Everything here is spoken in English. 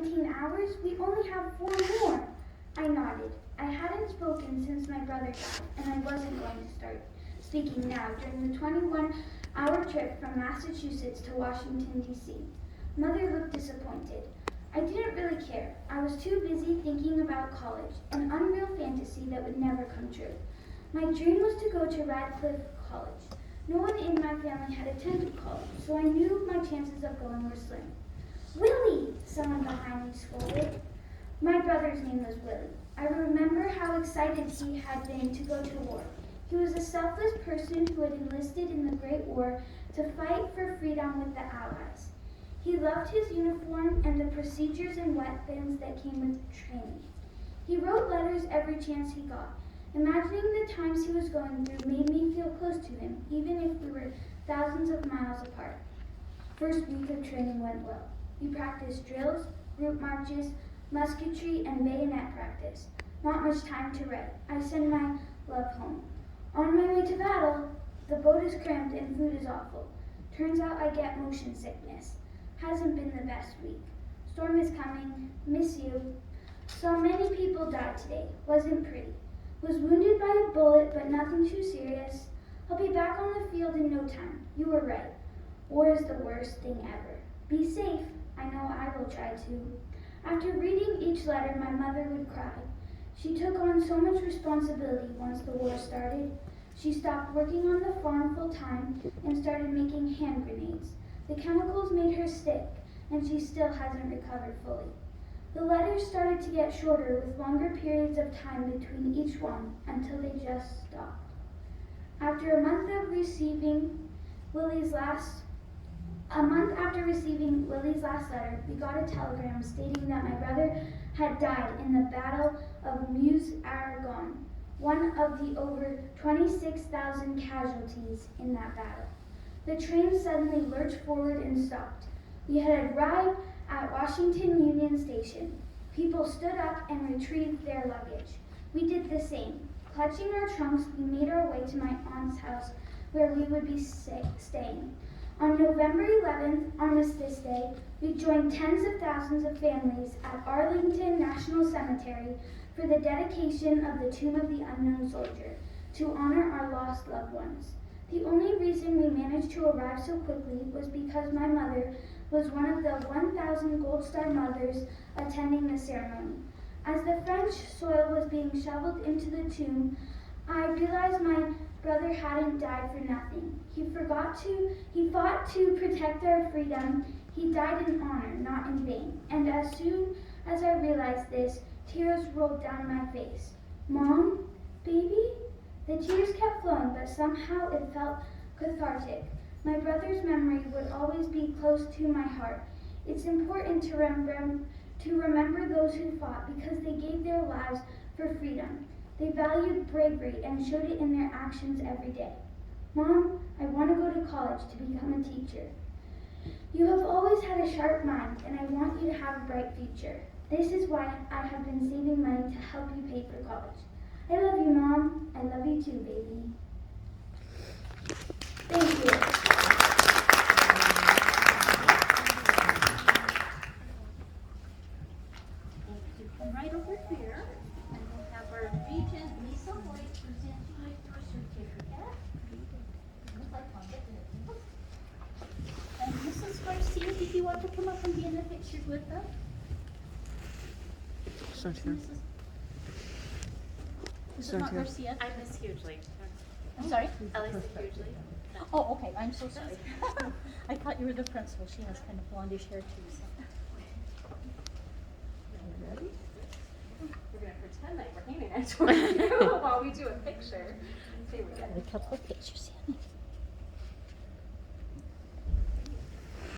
17 hours? We only have 4 more. I nodded. I hadn't spoken since my brother died, and I wasn't going to start speaking now during the 21-hour trip from Massachusetts to Washington, D.C. Mother looked disappointed. I didn't really care. I was too busy thinking about college, an unreal fantasy that would never come true. My dream was to go to Radcliffe College. No one in my family had attended college, so I knew my chances of going were slim. Willie! Someone behind me scolded. My brother's name was Willie. I remember how excited he had been to go to war. He was a selfless person who had enlisted in the Great War to fight for freedom with the Allies. He loved his uniform and the procedures and weapons that came with training. He wrote letters every chance he got. Imagining the times he was going through made me feel close to him, even if we were thousands of miles apart. First week of training went well. We practiced drills, group marches, musketry, and bayonet practice. Not much time to write. I send my love home. On my way to battle, the boat is cramped and food is awful. Turns out I get motion sickness. Hasn't been the best week. Storm is coming. Miss you. Saw many people die today. Wasn't pretty. Was wounded by a bullet, but nothing too serious. I'll be back on the field in no time. You were right. War is the worst thing ever. Be safe. I know I will try to. After reading each letter, my mother would cry. She took on so much responsibility once the war started. She stopped working on the farm full time and started making hand grenades. The chemicals made her sick, and she still hasn't recovered fully. The letters started to get shorter with longer periods of time between each one until they just stopped. After a month after receiving Willie's last letter, we got a telegram stating that my brother had died in the Battle of Meuse-Argonne, one of the over 26,000 casualties in that battle. The train suddenly lurched forward and stopped. We had arrived at Washington Union Station. People stood up and retrieved their luggage. We did the same. Clutching our trunks, we made our way to my aunt's house where we would be staying. On November 11th, Armistice Day, we joined tens of thousands of families at Arlington National Cemetery for the dedication of the Tomb of the Unknown Soldier to honor our lost loved ones. The only reason we managed to arrive so quickly was because my mother was one of the 1,000 Gold Star mothers attending the ceremony. As the French soil was being shoveled into the tomb, I realized my brother hadn't died for nothing. He fought to protect our freedom. He died in honor, not in vain. And as soon as I realized this, tears rolled down my face. Mom? Baby? The tears kept flowing, but somehow it felt cathartic. My brother's memory would always be close to my heart. It's important to remember those who fought because they gave their lives for freedom. They valued bravery and showed it in their actions every day. Mom, I want to go to college to become a teacher. You have always had a sharp mind, and I want you to have a bright future. This is why I have been saving money to help you pay for college. I love you, Mom. I love you too, baby. Thank you. Right over here, and we'll have our Regent Lisa White present you your certificate. And Mrs. Garcia, did you want to come up and be in the picture with us? Mrs. not Garcia? I miss hugely. I'm sorry? Ellie said hugely. Oh, okay, I'm so sorry. I thought you were the principal. She has kind of blondish hair too. So. Ready? We're going to pretend that we're handing it to you while we do a picture. Here we go. A couple of pictures, yeah.